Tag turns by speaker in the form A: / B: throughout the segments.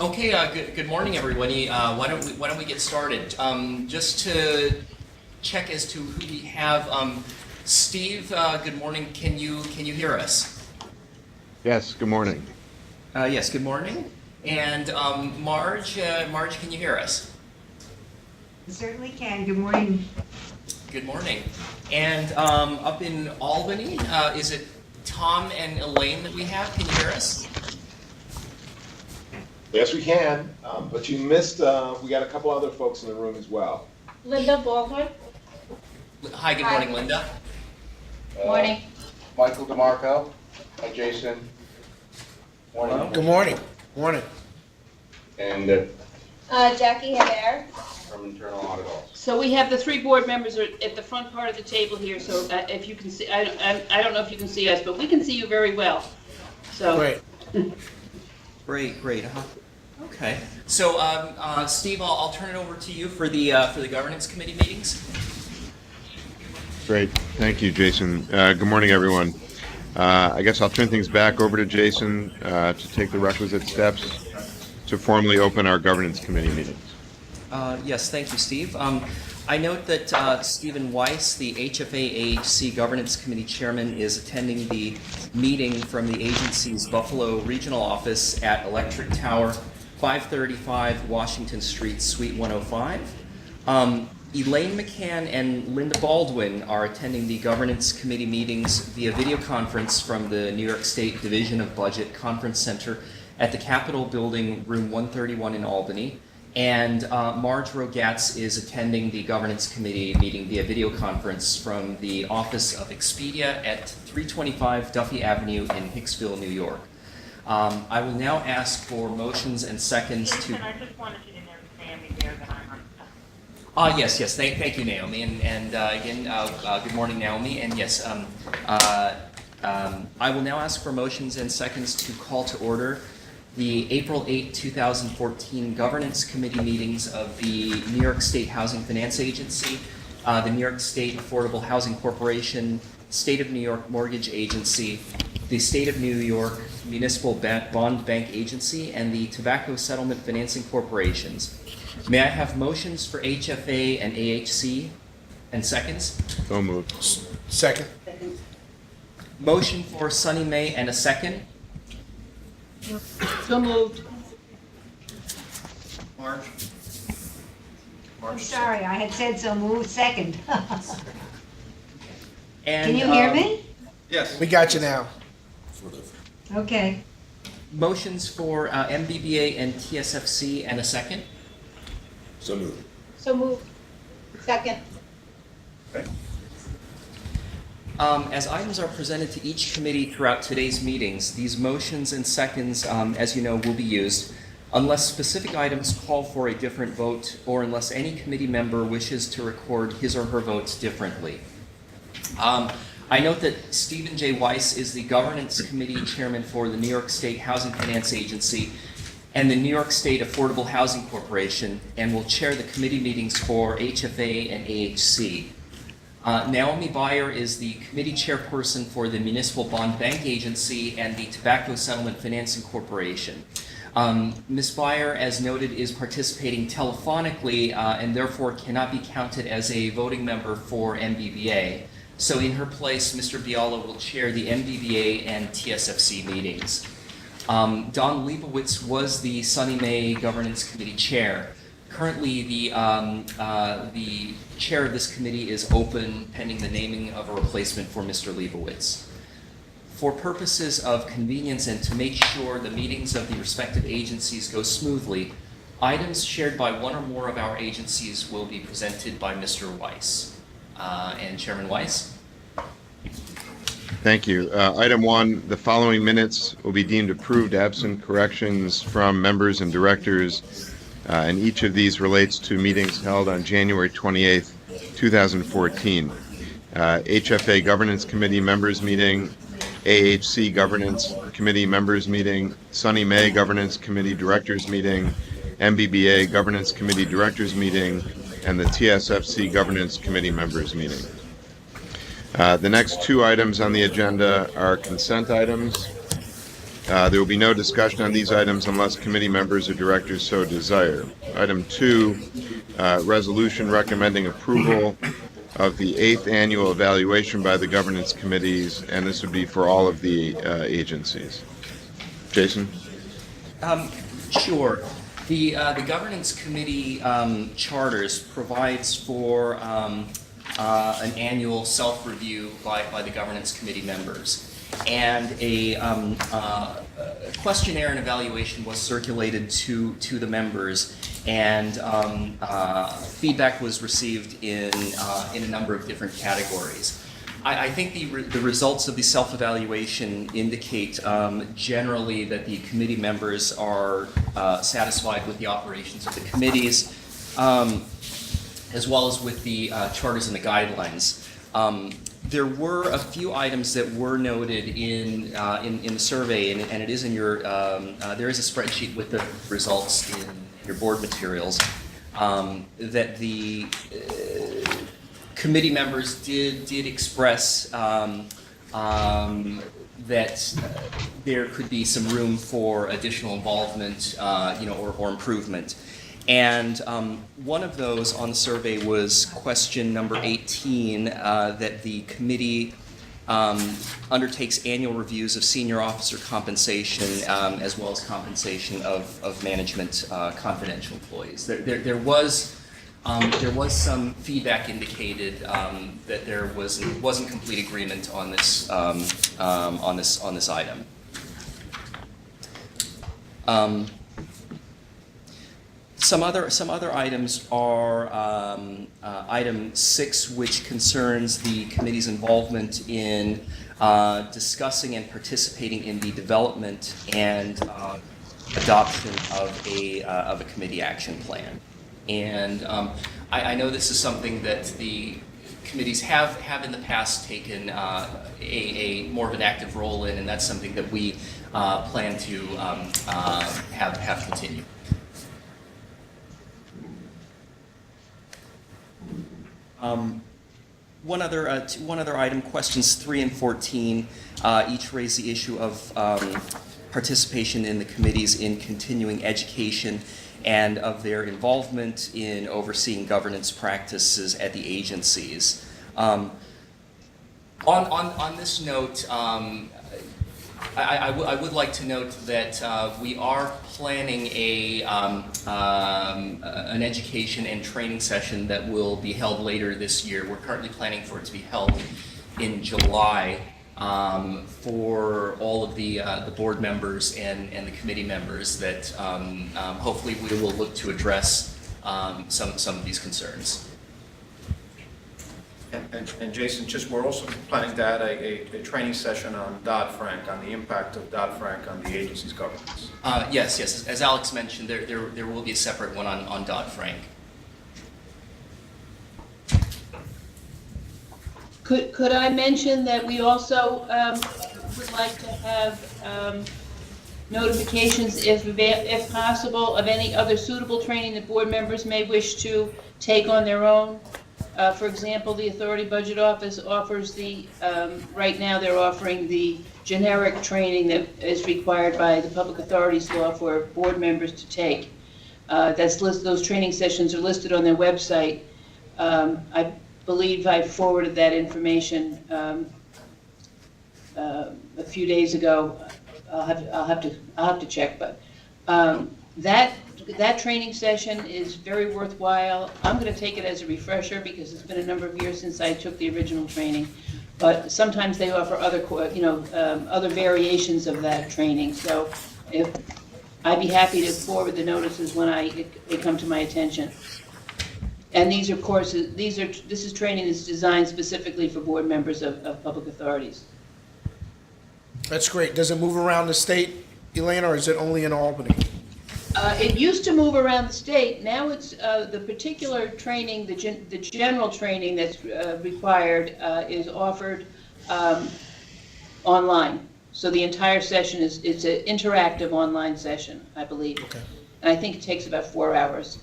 A: Okay, good morning, everybody. Why don't we get started? Just to check as to who we have. Steve, good morning. Can you hear us?
B: Yes, good morning.
A: Yes, good morning. And Marge, can you hear us?
C: Certainly can. Good morning.
A: Good morning. And up in Albany, is it Tom and Elaine that we have? Can you hear us?
D: Yes, we can, but you missed, we got a couple other folks in the room as well.
E: Linda Baldwin.
A: Hi, good morning, Linda.
E: Morning.
F: Michael DeMarco. Hi, Jason. Morning.
G: Good morning. Morning.
F: And
E: Jackie Hebert.
F: from Internal Audit also.
E: So we have the three board members are at the front part of the table here, so if you can see, I don't know if you can see us, but we can see you very well. So.
G: Great.
A: Great. Okay. So, Steve, I'll turn it over to you for the governance committee meetings.
B: Great. Thank you, Jason. Good morning, everyone. I guess I'll turn things back over to Jason to take the requisite steps to formally open our governance committee meetings.
A: Yes, thank you, Steve. I note that Stephen Weiss, the HFA AHC Governance Committee Chairman, is attending the meeting from the agency's Buffalo Regional Office at Electric Tower, 535 Washington Street, Suite 105. Elaine McCann and Linda Baldwin are attending the Governance Committee meetings via video conference from the New York State Division of Budget Conference Center at the Capitol Building, room 131 in Albany. And Marge Rogatz is attending the Governance Committee meeting via video conference from the Office of Expedia at 325 Duffy Avenue in Hicksville, New York. I will now ask for motions and seconds
H: Jason,
A: to...
H: I just wanted you to know Naomi there that I'm on.
A: Yes, thank you, Naomi. And again, good morning, Naomi. And yes, I will now ask for motions and seconds to call to order the April 8, 2014 Governance Committee meetings of the New York State Housing Finance Agency, the New York State Affordable Housing Corporation, State of New York Mortgage Agency, the State of New York Municipal Bond Bank Agency, and the Tobacco Settlement Financing Corporations. May I have motions for HFA and AHC and seconds?
B: So moved.
G: Second.
A: Motion for SONYMA and a second.
E: So moved.
A: Marge?
C: I'm sorry, I had said so moved. Second.
A: And,
C: Can you hear me?
G: Yes. We got you now.
C: Okay.
A: Motions for MBBA and TSFC and a second.
E: So moved. Second.
A: As items are presented to each committee throughout today's meetings, these motions and seconds, as you know, will be used unless specific items call for a different vote or unless any committee member wishes to record his or her votes differently. I note that Stephen J. Weiss is the Governance Committee Chairman for the New York State Housing Finance Agency and the New York State Affordable Housing Corporation and will chair the committee meetings for HFA and AHC. Naomi Beyer is the committee chairperson for the Municipal Bond Bank Agency and the Tobacco Settlement Financing Corporation. Ms. Beyer, as noted, is participating telephonically and therefore cannot be counted as a voting member for MBBA. So in her place, Mr. Biala will chair the MBBA and TSFC meetings. Don Leibowitz was the SONYMA Governance Committee chair. Currently, the chair of this committee is open pending the naming of a replacement for Mr. Leibowitz. For purposes of convenience and to make sure the meetings of the respective agencies go smoothly, items shared by one or more of our agencies will be presented by Mr. Weiss. And Chairman Weiss?
B: Thank you. Item 1, the following minutes will be deemed approved absent corrections from members and directors, and each of these relates to meetings held on January 28th, 2014. HFA Governance Committee members meeting, AHC Governance Committee members meeting, SONYMA Governance Committee directors meeting, MBBA Governance Committee directors meeting, and the TSFC Governance Committee members meeting. The next two items on the agenda are consent items. There will be no discussion on these items unless committee members or directors so desire. Item 2, resolution recommending approval of the 8th annual evaluation by the governance committees, and this would be for all of the agencies. Jason?
A: Sure. The governance committee charters provides for an annual self-review by the governance committee members. And a questionnaire and evaluation was circulated to the members, and feedback was received in a number of different categories. I think the results of the self-evaluation indicate generally that the committee members are satisfied with the operations of the committees, as well as with the charters and the guidelines. There were a few items that were noted in the survey, and it is in your, there is a spreadsheet with the results in your board materials, that the committee members did express that there could be some room for additional involvement, or improvement. And one of those on the survey was question number 18, that the committee undertakes annual reviews of senior officer compensation, as well as compensation of management confidential employees. There was some feedback indicated that there wasn't complete agreement on this item. Some other items are item 6, which concerns the committee's involvement in discussing and participating in the development and adoption of a committee action plan. And I know this is something that the committees have in the past taken a more of an active role in, and that's something that we plan to have continue. One other item, questions 3 and 14, each raise the issue of participation in the committees in continuing education and of their involvement in overseeing governance practices at the agencies. On this note, I would like to note that we are planning an education and training session that will be held later this year. We're currently planning for it to be held in July for all of the board members and the committee members that hopefully we will look to address some of these concerns.
I: And Jason, we're also planning to add a training session on Dodd-Frank, on the impact of Dodd-Frank on the agency's governance.
A: Yes. As Alex mentioned, there will be a separate one on Dodd-Frank.
E: Could I mention that we also would like to have notifications, if possible, of any other suitable training that board members may wish to take on their own? For example, the Authority Budget Office offers right now they're offering the generic training that is required by the Public Authorities Law for board members to take. Those training sessions are listed on their website. I believe I forwarded that information a few days ago. I'll have to check, but that training session is very worthwhile. I'm going to take it as a refresher because it's been a number of years since I took the original training. But sometimes they offer other variations of that training. So I'd be happy to forward the notices when they come to my attention. And these are courses. This is training that's designed specifically for board members of public authorities.
G: That's great. Does it move around the state, Elaine, or is it only in Albany?
E: It used to move around the state. Now it's the particular training, the general training that's required is offered online. So the entire session it's an interactive online session, I believe.
G: Okay.
E: And I think it takes about 4 hours.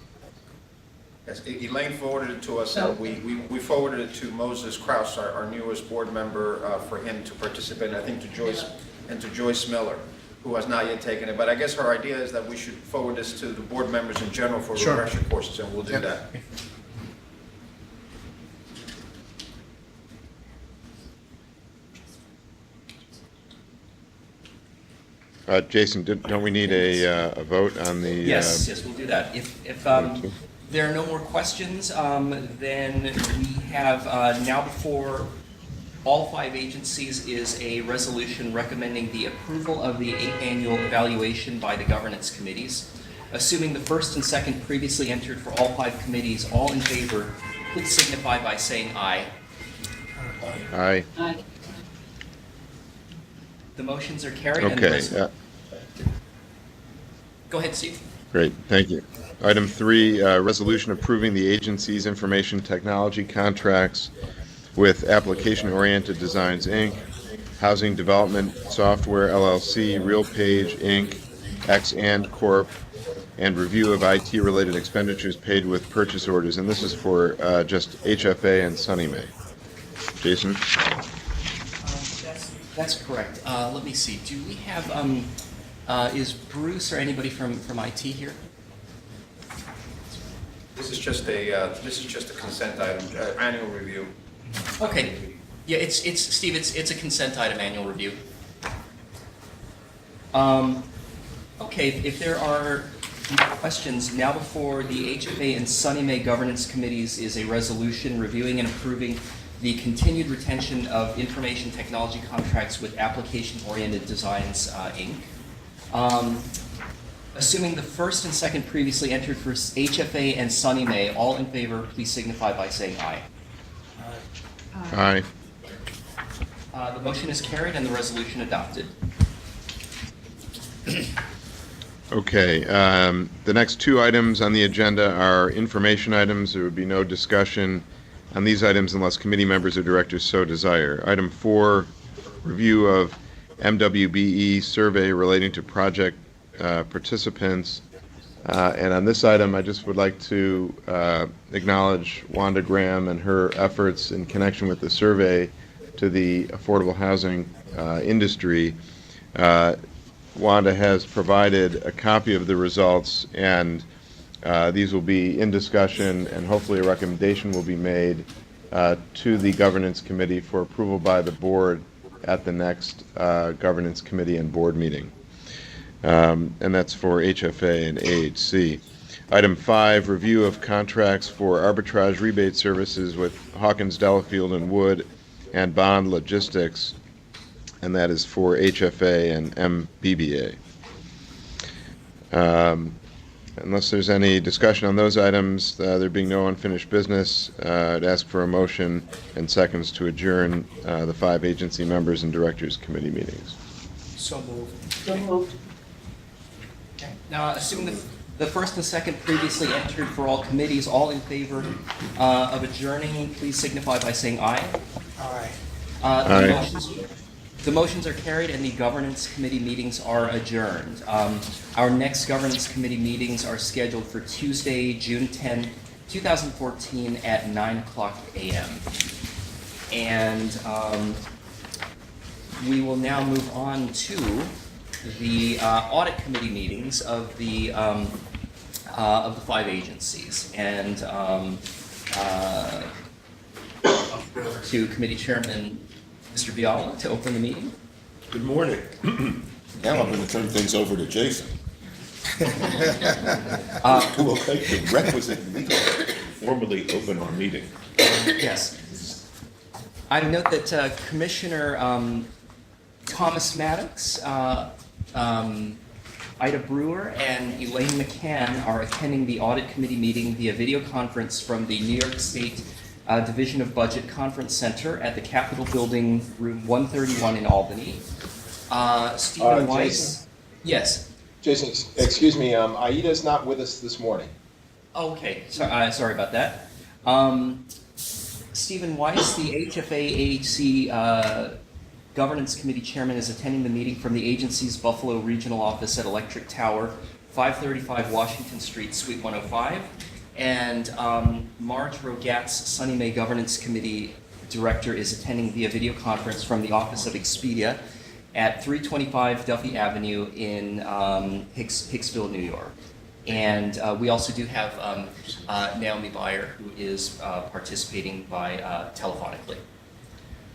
I: Yes, Elaine forwarded it to us, and we forwarded it to Moses Kraus, our newest board member, for him to participate, and I think to Joyce Miller. who has not yet taken it, but I guess her idea is that we should forward this to the board members in general for
G: Sure.
I: refresher courses, and we'll do
G: Yep.
I: that.
B: Jason, don't we need a vote on the?
A: Yes, we'll do that. If there are no more questions, then we have now before all 5 agencies is a resolution recommending the approval of the 8th annual evaluation by the governance committees. Assuming the first and second previously entered for all 5 committees, all in favor, please signify by saying aye.
B: Aye.
E: Aye.
A: The motions are carried. And the
B: Okay,
A: Go ahead, Steve.
B: great, thank you. Item 3, resolution approving the agency's information technology contracts with Application-Oriented Designs, Inc., Housing Development Software, LLC, RealPage, Inc., X& Corp., and review of IT-related expenditures paid with purchase orders. And this is for just HFA and SONYMA. Jason?
A: That's correct. Let me see. Do we have, is Bruce or anybody from IT here?
I: This is just a consent item, annual review.
A: Okay. Yeah, it's Steve, it's a consent item, annual review. Okay, if there are questions, now before the HFA and SONYMA governance committees is a resolution reviewing and approving the continued retention of information technology contracts with Application-Oriented Designs, Inc. Assuming the first and second previously entered for HFA and SONYMA, all in favor, please signify by saying aye.
B: Aye.
A: The motion is carried and the resolution adopted.
B: Okay, the next 2 items on the agenda are information items. There would be no discussion on these items unless committee members or directors so desire. Item 4, review of MWBE survey relating to project participants. And on this item, I just would like to acknowledge Wanda Graham and her efforts in connection with the survey to the affordable housing industry. Wanda has provided a copy of the results, and these will be in discussion, and hopefully a recommendation will be made to the governance committee for approval by the board at the next governance committee and board meeting. And that's for HFA and AHC. Item 5, review of contracts for arbitrage rebate services with Hawkins, Delafield and Wood and Bond Logistics, and that is for HFA and MBBA. Unless there's any discussion on those items, there being no unfinished business, I'd ask for a motion and seconds to adjourn the 5 agency members and directors committee meetings.
G: So moved.
E: So moved.
A: Okay. Now, assuming the first and second previously entered for all committees, all in favor of adjourning, please signify by saying aye.
G: Aye.
B: Aye.
A: The motions are carried and the governance committee meetings are adjourned. Our next governance committee meetings are scheduled for Tuesday, June 10, 2014 at 9:00 a.m. And we will now move on to the audit committee meetings of the 5 agencies. And to committee chairman Mr. Biala to open the meeting.
J: Good morning. Now I'm going to turn things over to Jason, who will take the requisite legal to formally open our meeting.
A: Yes. I note that Commissioner Thomas Maddox, Ida Brewer, and Elaine McCann are attending the audit committee meeting via video conference from the New York State Division of Budget Conference Center at the Capitol Building, room 131 in Albany. Stephen Weiss.
D: Jason?
A: Yes.
D: Jason, excuse me, Aida's not with us this morning.
A: Okay. Sorry about that. Stephen Weiss, the HFA AHC Governance Committee Chairman, is attending the meeting from the agency's Buffalo Regional Office at Electric Tower, 535 Washington Street, Suite 105. And Marge Rogatz, SONYMA Governance Committee Director, is attending via video conference from the office of Expedia at 325 Duffy Avenue in Hicksville, New York. And we also do have Naomi Beyer, who is participating by telephonically.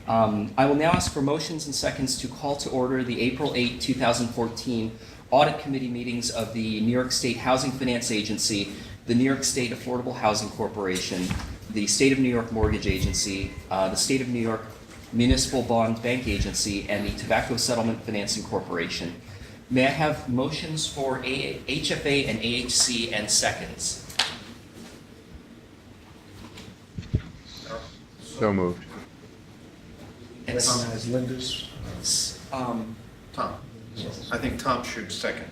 A: I will now ask for motions and seconds to call to order the April 8, 2014 Audit Committee meetings of the New York State Housing Finance Agency, the New York State Affordable Housing Corporation, the State of New York Mortgage Agency, the State of New York Municipal Bond Bank Agency, and the Tobacco Settlement Financing Corporation. May I have motions for HFA and AHC and seconds?
B: So moved.
A: And
G: Tom has Linda's.
I: Tom, I think Tom should second.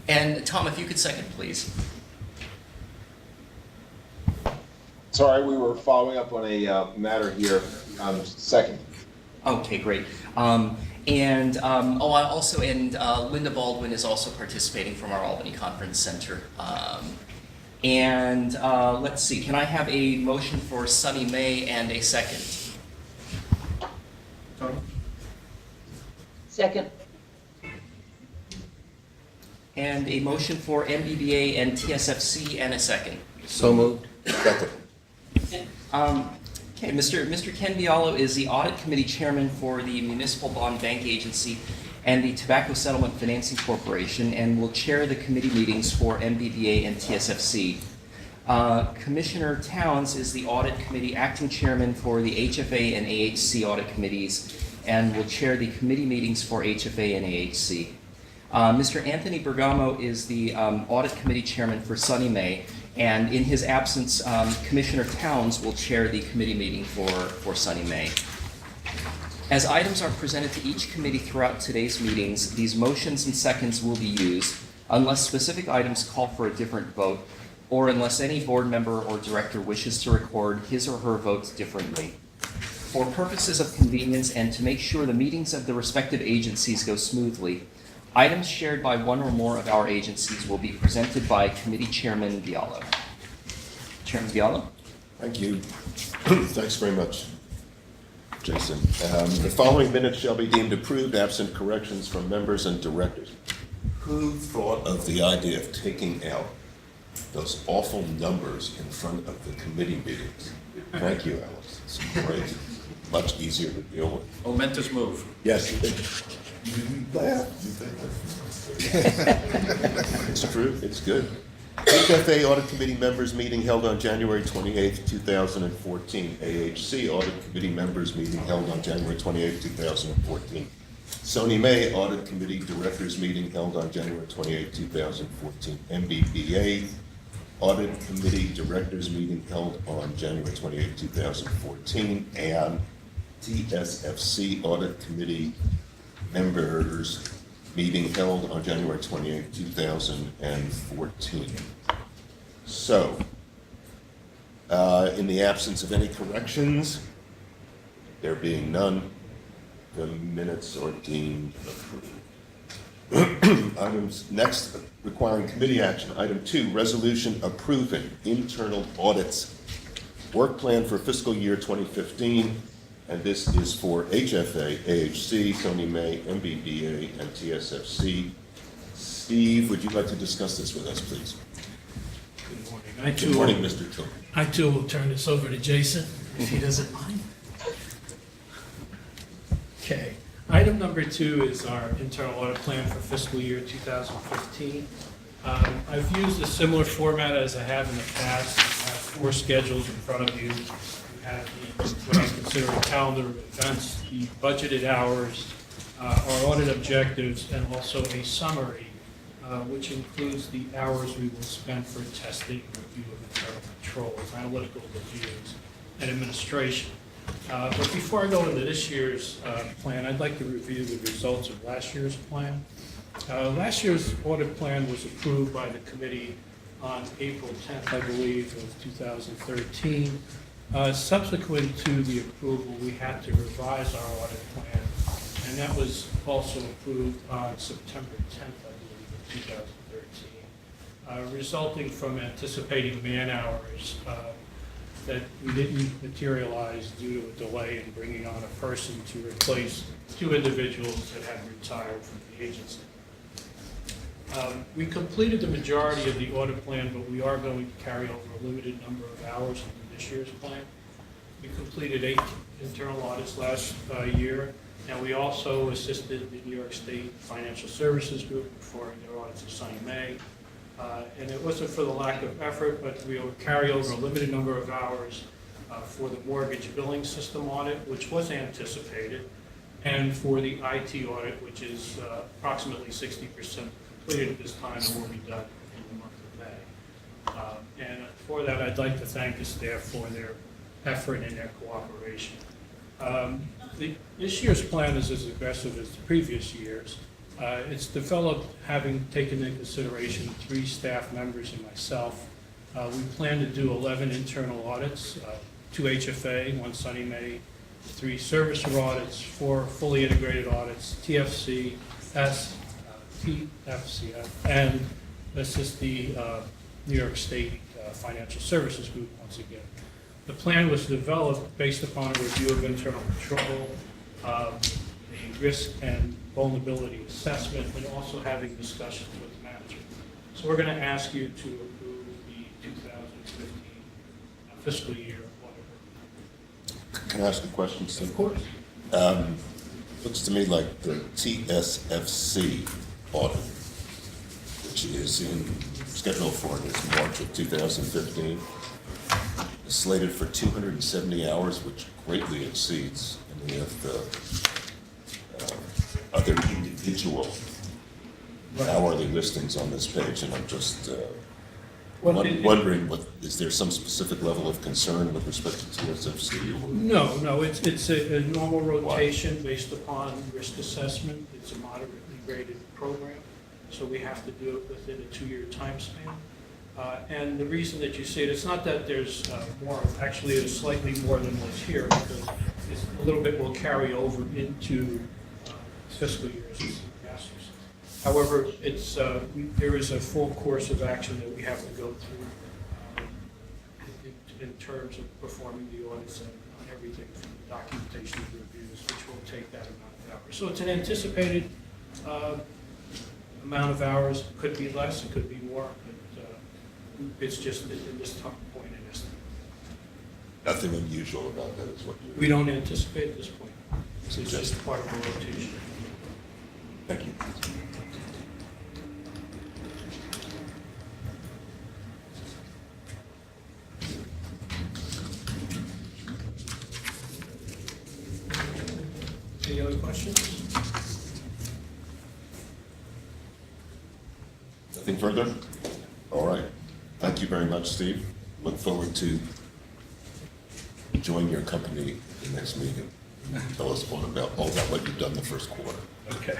A: And Tom, if you could second, please.
D: Sorry, we were following up on a matter here. Second.
A: Okay, great. Linda Baldwin is also participating from our Albany Conference Center. Let's see, can I have a motion for SONYMA and a second?
I: Tom?
E: Second.
A: And a motion for MBBA and TSFC and a second.
J: So moved. Second.
A: Okay, Mr. Ken Bialo is the Audit Committee Chairman for the Municipal Bond Bank Agency and the Tobacco Settlement Financing Corporation, and will chair the committee meetings for MBBA and TSFC. Commissioner Towns is the Audit Committee Acting Chairman for the HFA and AHC Audit Committees, and will chair the committee meetings for HFA and AHC. Mr. Anthony Bergamo is the Audit Committee Chairman for SONYMA, and in his absence, Commissioner Towns will chair the committee meeting for SONYMA. As items are presented to each committee throughout today's meetings, these motions and seconds will be used unless specific items call for a different vote, or unless any board member or director wishes to record his or her votes differently. For purposes of convenience and to make sure the meetings of the respective agencies go smoothly, items shared by one or more of our agencies will be presented by Committee Chairman Bialo. Chairman Bialo?
J: Thank you. Thanks very much, Jason. The following minutes shall be deemed approved, absent corrections from members and directors. Who thought of the idea of taking out those awful numbers in front of the committee meetings? Thank you, Alice. It's great. Much easier to deal with.
I: Momentous move.
J: Yes. You laugh. It's true. It's good. HFA Audit Committee Members Meeting held on January 28th, 2014. AHC Audit Committee Members Meeting held on January 28th, 2014. SONYMA Audit Committee Directors Meeting held on January 28th, 2014. MBBA Audit Committee Directors Meeting held on January 28th, 2014. And TSFC Audit Committee Members Meeting held on January 28th, 2014. So, in the absence of any corrections, there being none, the minutes are deemed approved. Items next requiring committee action. Item 2, resolution approving internal audits. Work plan for fiscal year 2015. And this is for HFA, AHC, SONYMA, MBBA, and TSFC. Steve, would you like to discuss this with us, please?
K: Good morning.
J: Good morning, Mr. Tillman.
K: I too will turn this over to Jason, if he doesn't mind. Okay. Item number 2 is our internal audit plan for fiscal year 2015. I've used a similar format as I have in the past. I have 4 schedules in front of you. You have what I consider a calendar of events, the budgeted hours, our audit objectives, and also a summary, which includes the hours we will spend for testing, review of internal controls, analytical reviews, and administration. But before I go into this year's plan, I'd like to review the results of last year's plan. Last year's audit plan was approved by the committee on April 10th, I believe, of 2013. Subsequent to the approval, we had to revise our audit plan, and that was also approved on September 10th, I believe, of 2013, resulting from anticipating man hours that we didn't materialize due to a delay in bringing on a person to replace 2 individuals that had retired from the agency. We completed the majority of the audit plan, but we are going to carry over a limited number of hours into this year's plan. We completed 8 internal audits last year, and we also assisted the New York State Financial Services Group performing their audits of SONYMA. And it wasn't for the lack of effort, but we will carry over a limited number of hours for the mortgage billing system audit, which was anticipated, and for the IT audit, which is approximately 60% completed at this time and will be done in the month of May. And for that, I'd like to thank the staff for their effort and their cooperation. This year's plan is as aggressive as the previous years. It's developed having taken into consideration 3 staff members and myself. We plan to do 11 internal audits, 2 HFA, 1 SONYMA, 3 servicer audits, 4 fully integrated audits, TFC, TFCF, and assist the New York State Financial Services Group once again. The plan was developed based upon a review of internal control, a risk and vulnerability assessment, and also having discussions with management. So we're going to ask you to approve the 2015 fiscal year audit.
J: Can I ask a question, Steve?
K: Of course.
J: Looks to me like the TSFC audit, which is scheduled for March of 2015, is slated for 270 hours, which greatly exceeds any of the other individual hourly listings on this page, and I'm just wondering, is there some specific level of concern with respect to TSFC?
K: No, it's a normal rotation based upon risk assessment. It's a moderately graded program, so we have to do it within a 2-year time span. And the reason that you see it, it's not that there's more, actually there's slightly more than what's here, because it's a little bit will carry over into fiscal years. However, it's there is a full course of action that we have to go through in terms of performing the audits and on everything from the documentation to reviews, which will take that amount of hours. So it's an anticipated amount of hours. It could be less, it could be more, but it's just in this point in estimate.
J: Nothing unusual about that is what you...
K: We don't anticipate at this point. It's just part of the rotation.
J: Thank you.
K: Any other questions?
J: Nothing further? All right. Thank you very much, Steve. Look forward to joining your company at the next meeting. Tell us all about what you've done the first quarter.
K: Okay.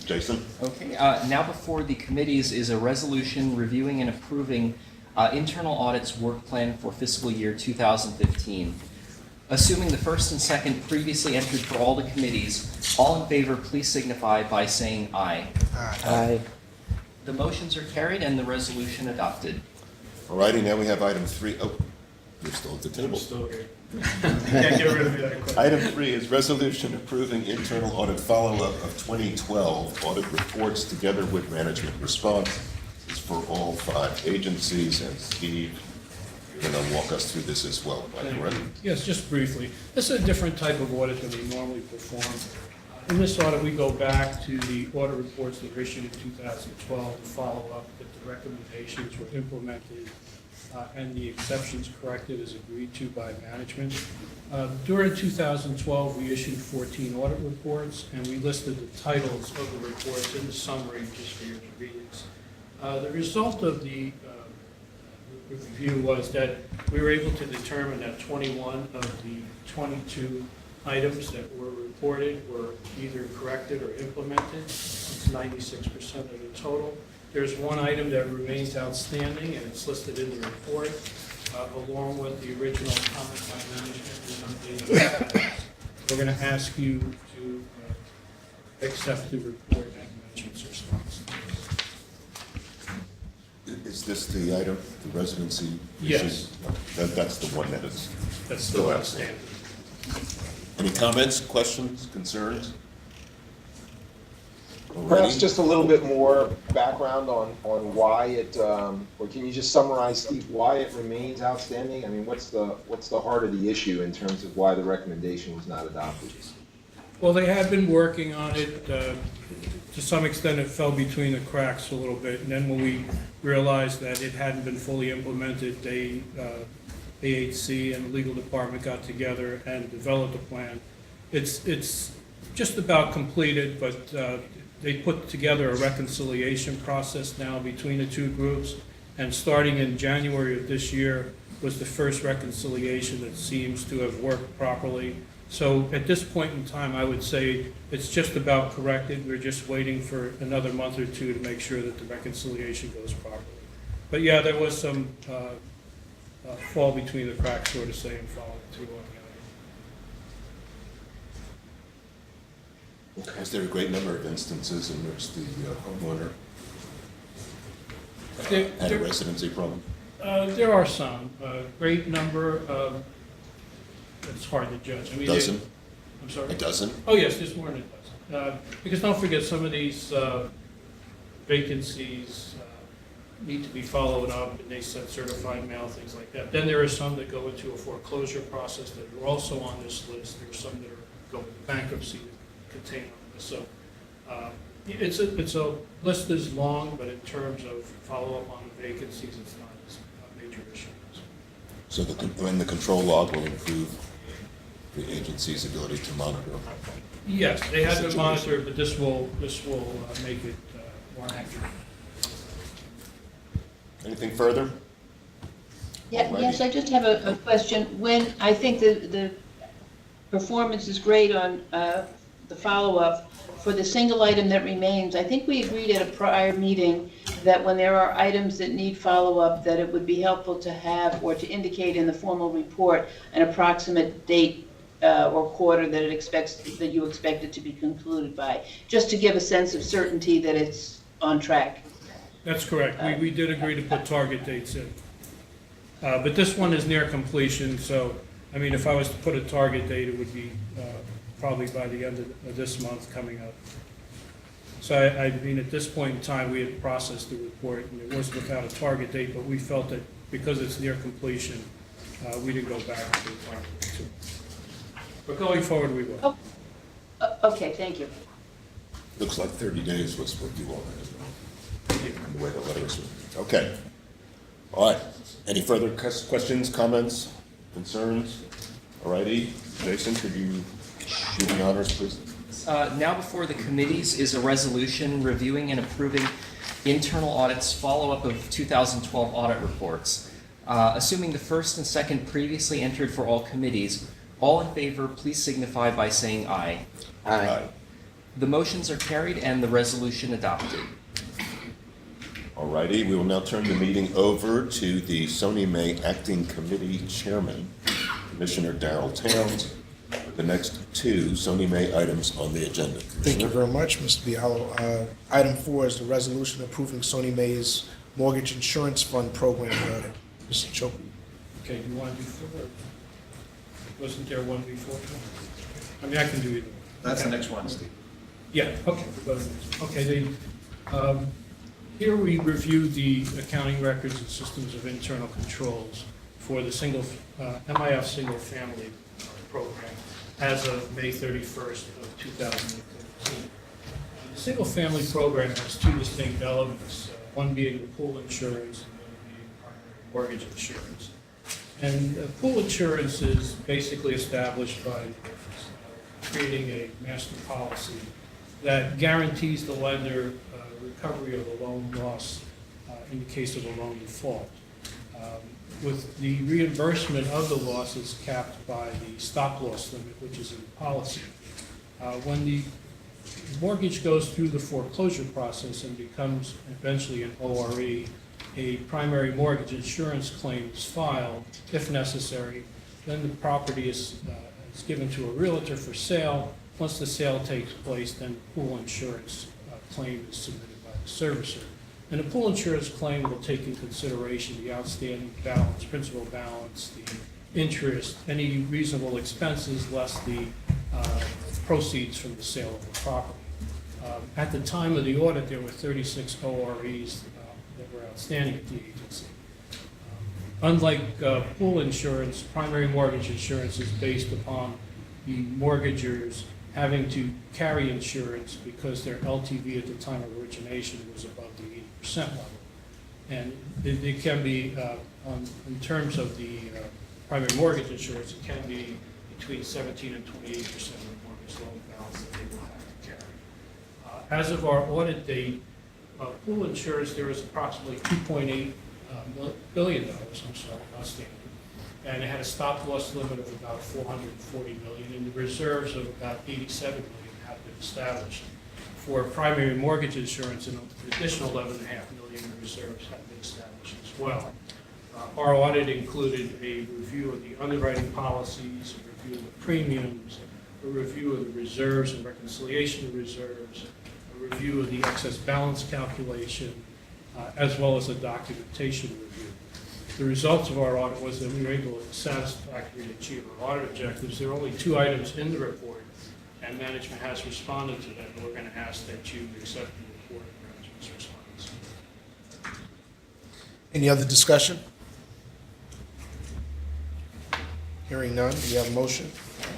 J: Jason?
A: Okay, now before the committees is a resolution reviewing and approving internal audits work plan for fiscal year 2015. Assuming the first and second previously entered for all the committees, all in favor, please signify by saying aye.
G: Aye.
A: The motions are carried and the resolution adopted.
J: All righty, now we have item 3. Oh, you're still at the
K: I'm
J: table.
K: still here. Can't get rid of me that quick.
J: Item 3 is resolution approving internal audit follow-up of 2012 audit reports together with management response. It's for all 5 agencies, and Steve, you're going to walk us through this as well, am I correct?
K: Yes, just briefly. This is a different type of audit than we normally perform. In this audit, we go back to the audit reports that were issued in 2012 to follow up that the recommendations were implemented and the exceptions corrected as agreed to by management. During 2012, we issued 14 audit reports, and we listed the titles of the reports in the summary just for your convenience. The result of the review was that we were able to determine that 21 of the 22 items that were reported were either corrected or implemented. It's 96% of the total. There's one item that remains outstanding, and it's listed in the report, along with the original comment by management and updated. We're going to ask you to accept the report and management's response.
J: Is this the item, the residency issue?
K: Yes.
J: That's the one that is
K: That's still outstanding.
J: Any comments, questions, concerns?
D: Perhaps
J: Alrighty.
D: just a little bit more background on why it, or can you just summarize, Steve, why it remains outstanding? I mean, what's the heart of the issue in terms of why the recommendation was not adopted?
K: Well, they had been working on it. To some extent, it fell between the cracks a little bit. And then when we realized that it hadn't been fully implemented, AHC and the legal department got together and developed a plan. It's just about completed, but they put together a reconciliation process now between the two groups. And starting in January of this year was the first reconciliation that seems to have worked properly. So at this point in time, I would say it's just about corrected. We're just waiting for another month or two to make sure that the reconciliation goes properly. But yeah, there was some fall between the cracks, so to say, and following through on the other.
J: Is there a great number of instances in which the homeowner had a residency problem?
K: There are some. Great number. It's hard to judge. I mean,
J: Dozen?
K: I'm sorry?
J: A dozen?
K: Oh, yes, there's more than a dozen. Because don't forget, some of these vacancies need to be followed up, and they send certified mail, things like that. Then there are some that go into a foreclosure process that are also on this list. There are some that are going to bankruptcy that contain on this. So it's a list is long, but in terms of follow-up on the vacancies, it's not a major issue.
J: So when the control log will improve the agency's ability to monitor.
K: Yes, they have been monitored, but this will make it more accurate.
J: Anything further?
E: Yeah, yes, I just have a question. When, I think the performance is great on the follow-up, for the single item that remains, I think we agreed at a prior meeting that when there are items that need follow-up, that it would be helpful to have, or to indicate in the formal report, an approximate date or quarter that you expect it to be concluded by, just to give a sense of certainty that it's on track.
K: That's correct. We did agree to put target dates in. But this one is near completion, so, I mean, if I was to put a target date, it would be probably by the end of this month coming up. So, I mean, at this point in time, we had processed the report, and it was without a target date, but we felt that because it's near completion, we didn't go back to the target date. But going forward, we will.
E: Oh, okay, thank you.
J: Looks like 30 days was what you wanted, the way the letters were. Okay. All right. Any further questions, comments, concerns? All righty. Jason, could you do the honors, please?
A: Now before the committees is a resolution reviewing and approving internal audits follow-up of 2012 audit reports. Assuming the first and second previously entered for all committees, all in favor, please signify by saying aye.
J: Aye.
A: The motions are carried and the resolution adopted.
J: All righty. We will now turn the meeting over to the SONYMA Acting Committee Chairman, Commissioner Darrell Towns, the next two SONYMA items on the agenda.
G: Thank you very much, Mr. Bialo. Item 4 is the resolution approving Sonyma's mortgage insurance fund program audit. Mr. Chope.
K: Okay, do you want to do 4? Wasn't there one before? I mean, I can do either.
I: That's the next one, Steve.
K: Yeah, okay. Okay, here we review the accounting records and systems of internal controls for the MIF single family program as of May 31st of 2013. The single family program has two distinct elements, one being the pool insurance and the other being primary mortgage insurance. And pool insurance is basically established by creating a master policy that guarees the lender recovery of a loan loss in the case of a loan default. With the reimbursement of the losses capped by the stop loss limit, which is in the policy. When the mortgage goes through the foreclosure process and becomes eventually an ORE, a primary mortgage insurance claim is filed, if necessary. Then the property is given to a realtor for sale. Once the sale takes place, then pool insurance claim is submitted by the servicer. And the pool insurance claim will take into consideration the outstanding balance, principal balance, the interest, any reasonable expenses, less the proceeds from the sale of the property. At the time of the audit, there were 36 OREs that were outstanding at the agency. Unlike pool insurance, primary mortgage insurance is based upon the mortgagors having to carry insurance because their LTV at the time of origination was above the 80% level. And it can be, in terms of the primary mortgage insurance, it can be between 17 and 28% of the mortgage loan balance that they will have to carry. As of our audit date, pool insurance, there was approximately $2.8 billion, outstanding. And it had a stop loss limit of about $440 million, and the reserves of about $87 million have been established. For primary mortgage insurance, an additional $11.5 million in reserves have been established as well. Our audit included a review of the underwriting policies, a review of the premiums, a review of the reserves and reconciliation of reserves, a review of the excess balance calculation, as well as a documentation review. The results of our audit was that we were able to satisfactorily achieve our audit objectives. There are only 2 items in the report, and management has responded to them. We're going to ask that you accept the report and management's response.
G: Any other discussion? Hearing none, do you have a motion?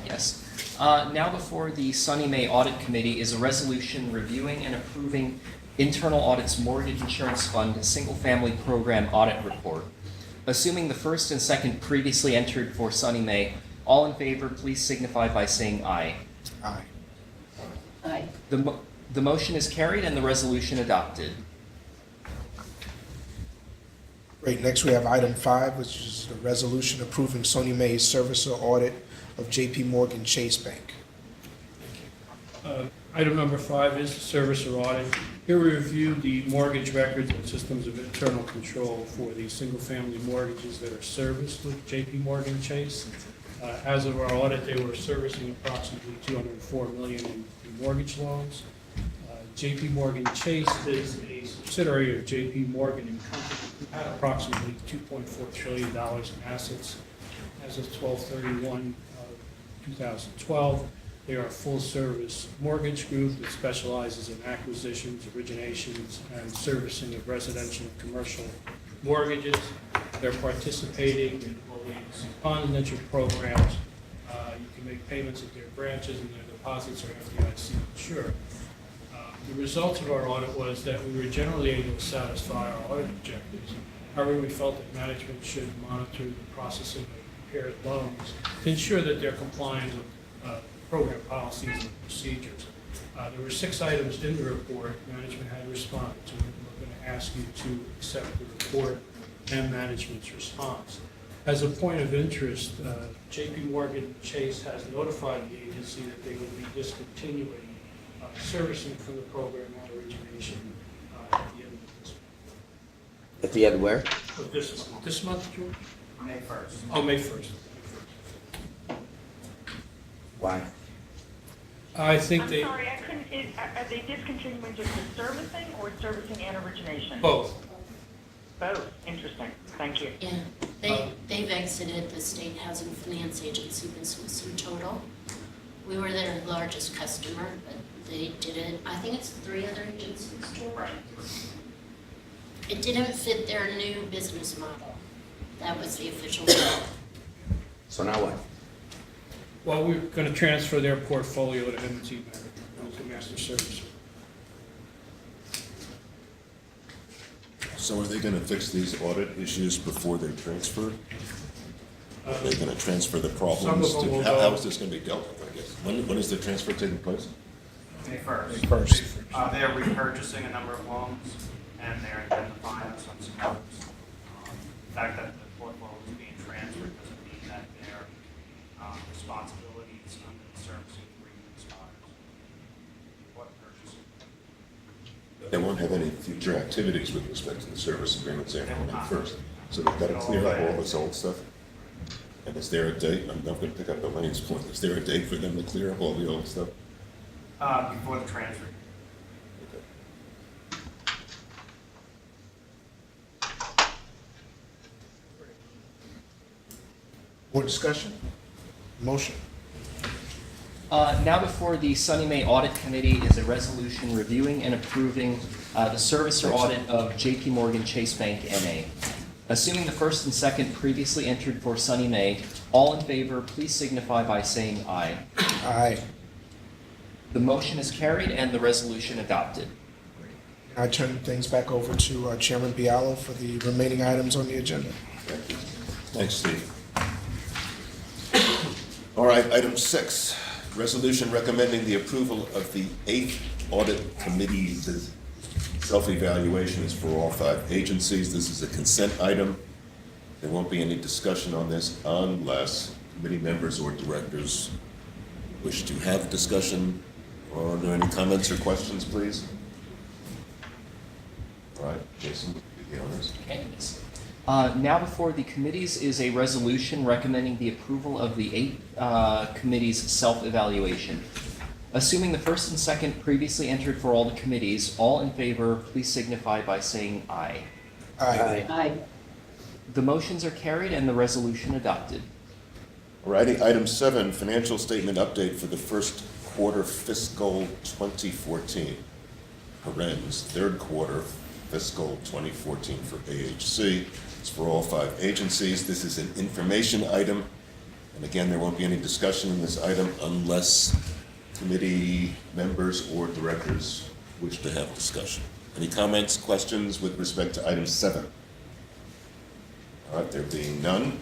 A: Yes. Now before the SONYMA Audit Committee is a resolution reviewing and approving Internal Audit's Mortgage Insurance Fund Single-Family Program Audit Report. Assuming the first and second previously entered for SONYMA, all in favor, please signify by saying aye.
G: Aye.
E: Aye.
A: The motion is carried and the resolution adopted.
G: Great, next we have item 5, which is the resolution approving SONYMA's servicer audit of JP Morgan Chase Bank.
K: Item number 5 is the servicer audit. Here we review the mortgage records and systems of internal control for the single-family mortgages that are serviced with JP Morgan Chase. As of our audit, they were servicing approximately $204 million in mortgage loans. JP Morgan Chase is a subsidiary of JP Morgan and Company, who had approximately $2.4 trillion in assets as of 12/31/2012. They are a full-service mortgage group that specializes in acquisitions, originations, and servicing of residential and commercial mortgages. They're participating in what we call bond indenture programs. You can make payments at their branches, and their deposits are FDIC insured. The results of our audit was that we were generally able to satisfy our audit objectives. However, we felt that management should monitor the processing of impaired loans to ensure that they're compliant with program policies and procedures. There were 6 items in the report management had responded to. We're going to ask you to accept the report and management's response. As a point of interest, JP Morgan Chase has notified the agency that they will be discontinuing servicing from the program on origination at the end of this month.
L: At the end where?
K: Of this month. This month, George?
F: May 1st.
K: Oh, May 1st.
L: Why?
K: I think
H: I'm
K: they,
H: sorry, I couldn't, are they discontinuing just the servicing or servicing and origination?
K: both.
H: Both, interesting, thank you.
M: Yeah, they've exited the State Housing Finance Agency business in total. We were their largest customer, but they did it, I think it's 3 other agencies.
H: Right.
M: It didn't fit their new business model. That was the official model.
L: So now what?
K: Well, we're going to transfer their portfolio to M&T Bank, who's the master servicer.
J: So are they going to fix these audit issues before they're transferred? Are they going to transfer the problems?
K: Some of them will
J: How
K: go-
J: is this going to be dealt with, I guess? When is the transfer taking place?
N: May 1st.
G: First.
N: They're repurchasing a number of loans, and they're identifying us on some others. The fact that the portfolio is being transferred doesn't mean that their responsibilities under the servicing agreement expires. What purchasing?
J: They won't have any future activities with respect to the service agreements after May 1st. So they've got to clear up all this old stuff. And is there a date? I'm not going to pick up Elaine's point. Is there a date for them to clear up all the old stuff?
N: Before the transfer.
J: Okay.
G: More discussion? Motion?
A: Now before the SONYMA Audit Committee is a resolution reviewing and approving the service or audit of JP Morgan Chase Bank N.A. Assuming the first and second previously entered for SONYMA, all in favor, please signify by saying aye.
G: Aye.
A: The motion is carried and the resolution adopted.
G: I turn things back over to Chairman Bialo for the remaining items on the agenda.
J: Thanks, Steve. All right, item 6, resolution recommending the approval of the 8th Audit Committee's self-evaluations for all 5 agencies. This is a consent item. There won't be any discussion on this unless committee members or directors wish to have discussion. Are there any comments or questions, please? All right, Jason, the honors.
A: Okay. Now before the committees is a resolution recommending the approval of the 8 committees' self-evaluation. Assuming the first and second previously entered for all the committees, all in favor, please signify by saying aye.
G: Aye.
E: Aye.
A: The motions are carried and the resolution adopted.
J: All righty, item 7, financial statement update for the first quarter fiscal 2014. Parens, third quarter fiscal 2014 for AHC. It's for all 5 agencies. This is an information item. And again, there won't be any discussion in this item unless committee members or directors wish to have discussion. Any comments, questions with respect to item 7? All right, there being none,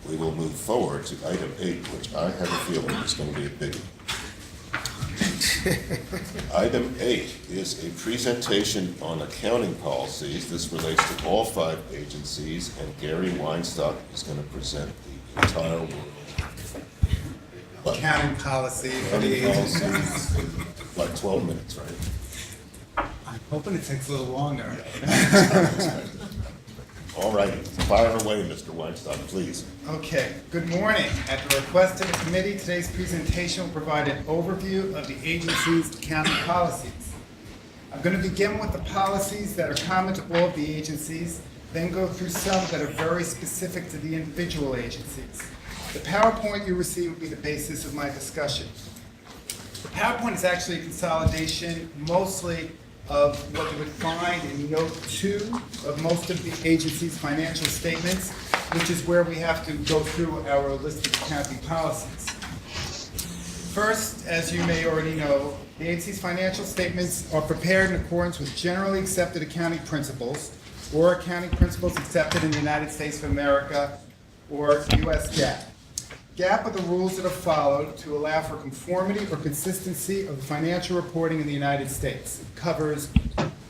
J: we will move forward to item 8, which I have a feeling is going to be a biggie. Item 8 is a presentation on accounting policies. This relates to all 5 agencies, and Gary Weinstock is going to present the entire world.
O: Accounting policy for the
J: Accounting
O: agencies.
J: policies, like 12 minutes, right?
O: I'm hoping it takes a little longer.
J: All righty, fire away, Mr. Weinstock, please.
O: Okay, good morning. At the request of the committee, today's presentation will provide an overview of the agency's accounting policies. I'm going to begin with the policies that are common to all of the agencies, then go through some that are very specific to the individual agencies. The PowerPoint you received will be the basis of my discussion. The PowerPoint is actually a consolidation mostly of what you would find in Note 2 of most of the agency's financial statements, which is where we have to go through our list of accounting policies. First, as you may already know, the agency's financial statements are prepared in accordance with generally accepted accounting principles or accounting principles accepted in the United States of America or U.S. GAAP. GAAP are the rules that are followed to allow for conformity or consistency of financial reporting in the United States. It covers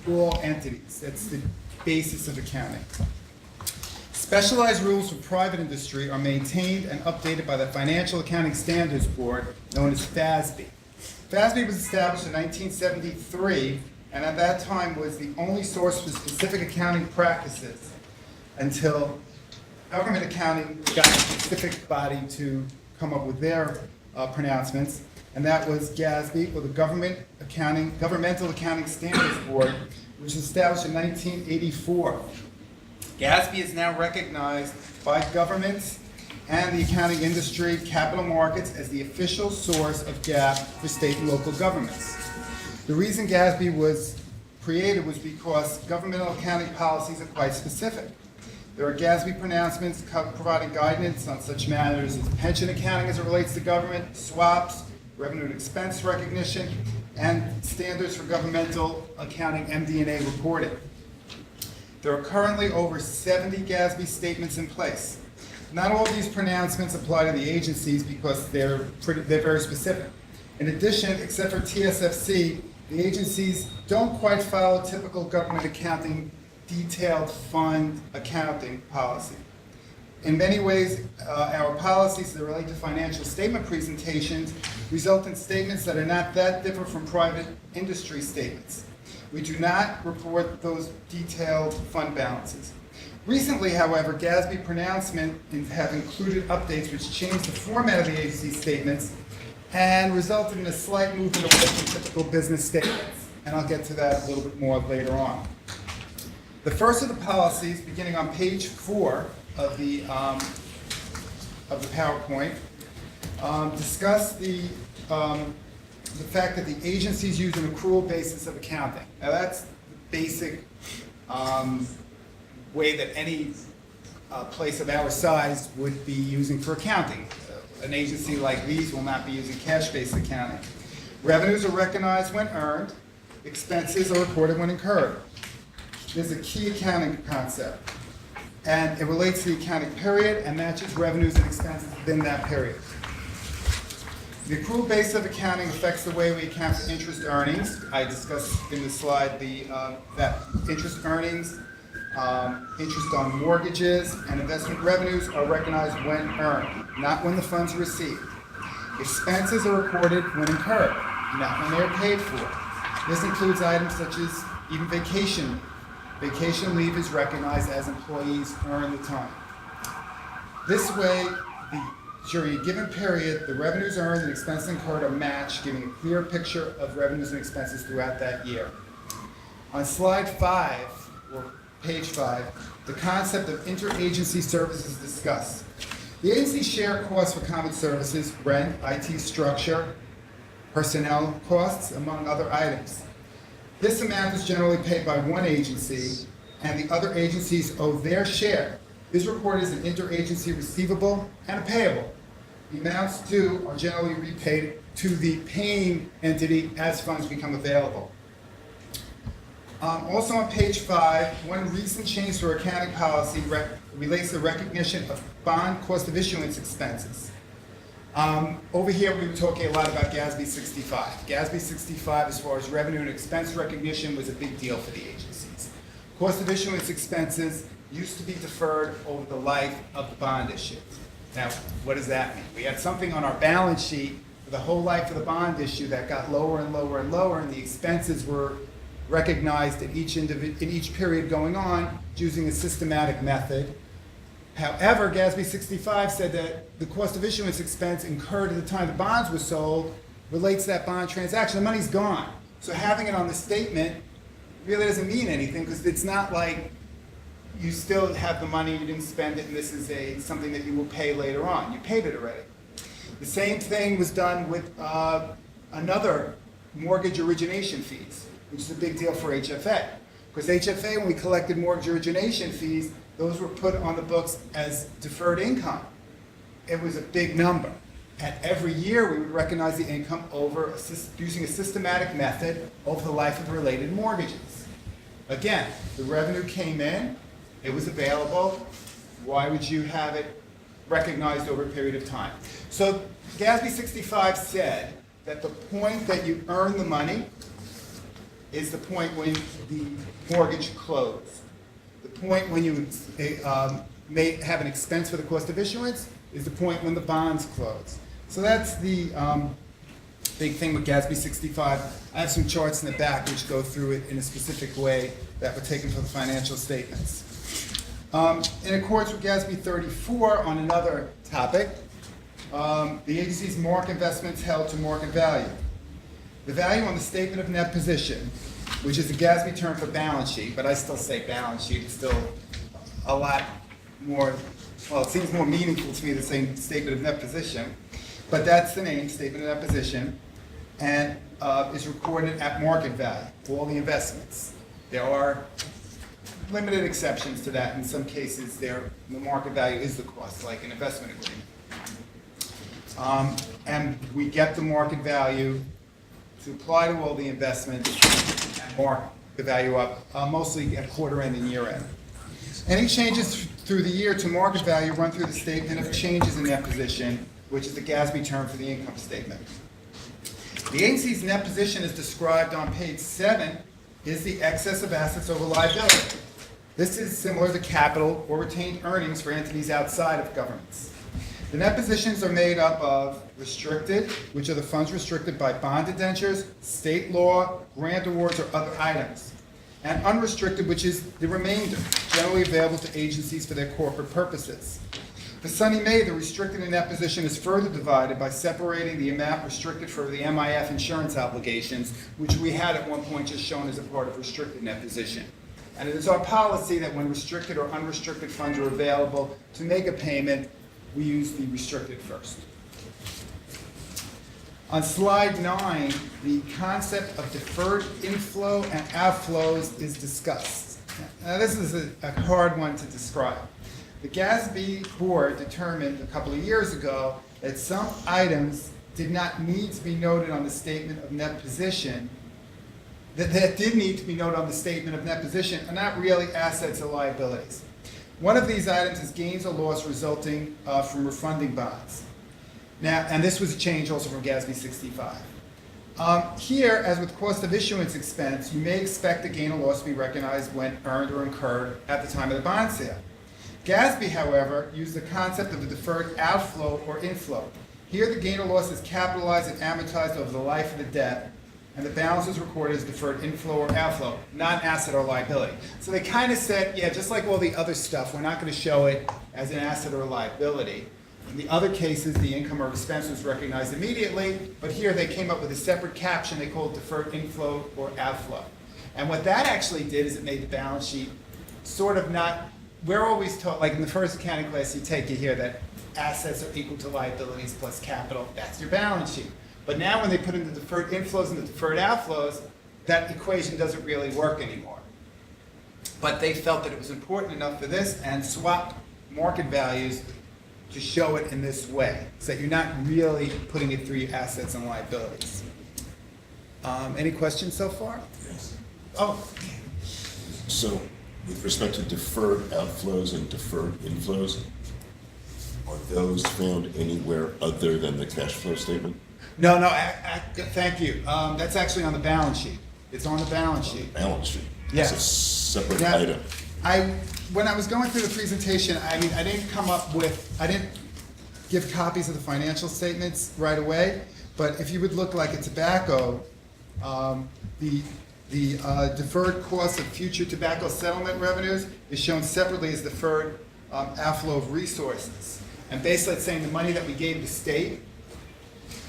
O: all entities. That's the basis of accounting. Specialized rules for private industry are maintained and updated by the Financial Accounting Standards Board, known as FASB. FASB was established in 1973, and at that time was the only source for specific accounting practices until government accounting got a specific body to come up with their pronouncements, and that was GASB, or the Governmental Accounting Standards Board, which was established in 1984. GASB is now recognized by governments and the accounting industry, capital markets, as the official source of GAAP for state and local governments. The reason GASB was created was because governmental accounting policies are quite specific. There are GASB pronouncements providing guidance on such matters as pension accounting as it relates to government, swaps, revenue and expense recognition, and standards for governmental accounting MD&A reporting. There are currently over 70 GASB statements in place. Not all of these pronouncements apply to the agencies because they're very specific. In addition, except for TSFC, the agencies don't quite follow typical government accounting detailed fund accounting policy. In many ways, our policies that relate to financial statement presentations result in statements that are not that different from private industry statements. We do not report those detailed fund balances. Recently, however, GASB pronouncements have included updates which change the format of the agency statements and resulted in a slight movement away from typical business statements. And I'll get to that a little bit more later on. The first of the policies, beginning on page 4 of the PowerPoint, discuss the fact that the agencies use an accrual basis of accounting. Now, that's the basic way that any place of our size would be using for accounting. An agency like these will not be using cash-based accounting. Revenues are recognized when earned. Expenses are recorded when incurred. There's a key accounting concept, and it relates to the accounting period and matches revenues and expenses within that period. The accrual basis of accounting affects the way we account for interest earnings. I discussed in the slide that interest earnings, interest on mortgages, and investment revenues are recognized when earned, not when the funds are received. Expenses are recorded when incurred, not when they are paid for. This includes items such as even vacation. Vacation leave is recognized as employees earn the time. This way, during a given period, the revenues earned and expenses incurred are matched, giving a clear picture of revenues and expenses throughout that year. On slide 5, or page 5, the concept of interagency services is discussed. The agencies share costs for common services, rent, IT structure, personnel costs, among other items. This amount is generally paid by one agency, and the other agencies owe their share. This is recorded as an interagency receivable and a payable. The amounts due are generally repaid to the paying entity as funds become available. Also on page 5, one recent change to our accounting policy relates to the recognition of bond cost of issuance expenses. Over here, we were talking a lot about GASB 65. GASB 65, as far as revenue and expense recognition, was a big deal for the agencies. Cost of issuance expenses used to be deferred over the life of the bond issue. Now, what does that mean? We had something on our balance sheet for the whole life of the bond issue that got lower and lower and lower, and the expenses were recognized in each period going on using a systematic method. However, GASB 65 said that the cost of issuance expense incurred at the time the bonds were sold relates to that bond transaction. The money's gone. So having it on the statement really doesn't mean anything, because it's not like you still have the money, you didn't spend it, and this is something that you will pay later on. You paid it already. The same thing was done with another mortgage origination fees, which is a big deal for HFA. Because HFA, when we collected mortgage origination fees, those were put on the books as deferred income. It was a big number. And every year we would recognize the income using a systematic method over the life of the related mortgages. Again, the revenue came in, it was available. Why would you have it recognized over a period of time? So GASB 65 said that the point that you earn the money is the point when the mortgage closed. The point when you may have an expense for the cost of issuance is the point when the bonds close. So that's the big thing with GASB 65. I have some charts in the back which go through it in a specific way that were taken from the financial statements. In accordance with GASB 34, on another topic, the agency's mark investments held to market value. The value on the statement of net position, which is a GASB term for balance sheet, but I still say balance sheet, it's still a lot more, well, it seems more meaningful to me than saying statement of net position, but that's the name, statement of net position, and is recorded at market value for all the investments. There are limited exceptions to that. In some cases, the market value is the cost, like an investment agreement. And we get the market value to apply to all the investments and mark the value up, mostly at quarter end and year end. Any changes through the year to market value run through the statement of changes in net position, which is the GASB term for the income statement. The agency's net position, as described on page 7, is the excess of assets over liability. This is similar to capital or retained earnings for entities outside of governments. The net positions are made up of restricted, which are the funds restricted by bond indentures, state law, grant awards, or other items, and unrestricted, which is the remainder, generally available to agencies for their corporate purposes. For SONYMA, the restricted and net position is further divided by separating the amount restricted for the MIF insurance obligations, which we had at one point just shown as a part of restricted net position. And it is our policy that when restricted or unrestricted funds are available to make a payment, we use the restricted first. On slide 9, the concept of deferred inflow and outflows is discussed. Now, this is a hard one to describe. The GASB board determined a couple of years ago that some items did not need to be noted on the statement of net position, that did need to be noted on the statement of net position, are not really assets or liabilities. One of these items is gains or loss resulting from refunding bonds. Now, and this was a change also from GASB 65. Here, as with cost of issuance expense, you may expect a gain or loss to be recognized when earned or incurred at the time of the bond sale. GASB, however, used the concept of a deferred outflow or inflow. Here, the gain or loss is capitalized and amortized over the life of the debt, and the balance is recorded as deferred inflow or outflow, not asset or liability. So they kind of said, yeah, just like all the other stuff, we're not going to show it as an asset or liability. In the other cases, the income or expense was recognized immediately, but here they came up with a separate caption they called deferred inflow or outflow. And what that actually did is it made the balance sheet sort of not, we're always taught, like in the first accounting class you hear that assets are equal to liabilities plus capital, that's your balance sheet. But now when they put in the deferred inflows and the deferred outflows, that equation doesn't really work anymore. But they felt that it was important enough for this and swapped market values to show it in this way, so that you're not really putting it through your assets and liabilities. Any questions so far?
J: Yes.
O: Oh.
J: So, with respect to deferred outflows and deferred inflows, are those found anywhere other than the cash flow statement?
O: No, thank you. That's actually on the balance sheet. It's on the balance sheet.
J: Balance sheet?
O: Yes.
J: It's a separate item.
O: When I was going through the presentation, I didn't give copies of the financial statements right away, but if you would look like a tobacco, the deferred cost of future tobacco settlement revenues is shown separately as deferred outflow of resources. And basically it's saying the money that we gave the state,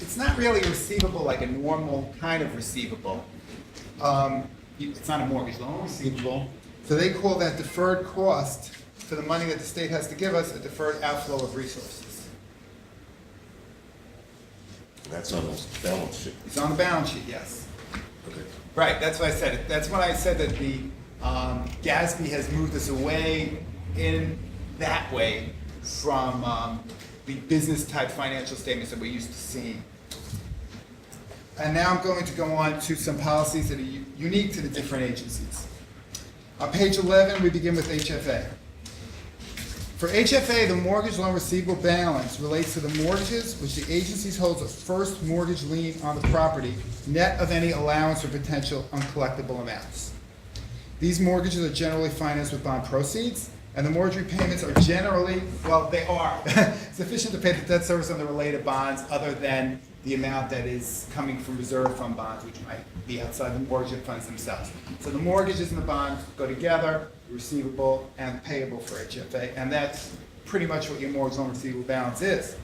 O: it's not really a receivable like a normal kind of receivable. It's not a mortgage loan receivable. So they call that deferred cost for the money that the state has to give us a deferred outflow of resources.
J: That's on the balance sheet.
O: It's on the balance sheet, yes.
J: Okay.
O: Right, that's what I said. That's when I said that the GASB has moved us away in that way from the business type financial statements that we're used to seeing. And now I'm going to go on to some policies that are unique to the different agencies. On page 11, we begin with HFA. For HFA, the mortgage loan receivable balance relates to the mortgages which the agencies holds a first mortgage lien on the property, net of any allowance for potential uncollectible amounts. These mortgages are generally financed with bond proceeds, and the mortgage repayments are generally, well, they are sufficient to pay the debt service on the related bonds other than the amount that is coming from reserve fund bonds, which might be outside the mortgage funds themselves. So the mortgages and the bonds go together, the receivable and payable for HFA, and that's pretty much what your mortgage loan receivable balance is.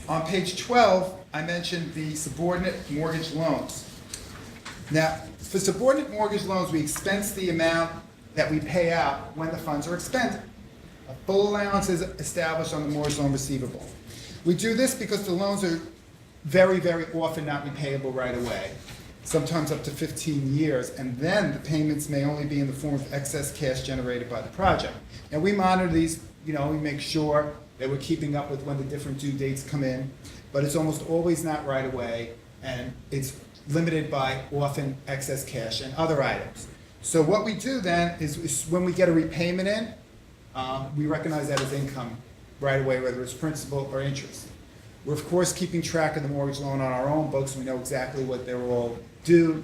O: On page 12, I mentioned the subordinate mortgage loans. Now, for subordinate mortgage loans, we expense the amount that we pay out when the funds are expended. A full allowance is established on the mortgage loan receivable. We do this because the loans are very, very often not repayable right away, sometimes up to 15 years, and then the payments may only be in the form of excess cash generated by the project. And we monitor these, we make sure that we're keeping up with when the different due dates come in, but it's almost always not right away, and it's limited by often excess cash and other items. So what we do then is when we get a repayment in, we recognize that as income right away, whether it's principal or interest. We're of course keeping track of the mortgage loan on our own books. We know exactly what they're all due,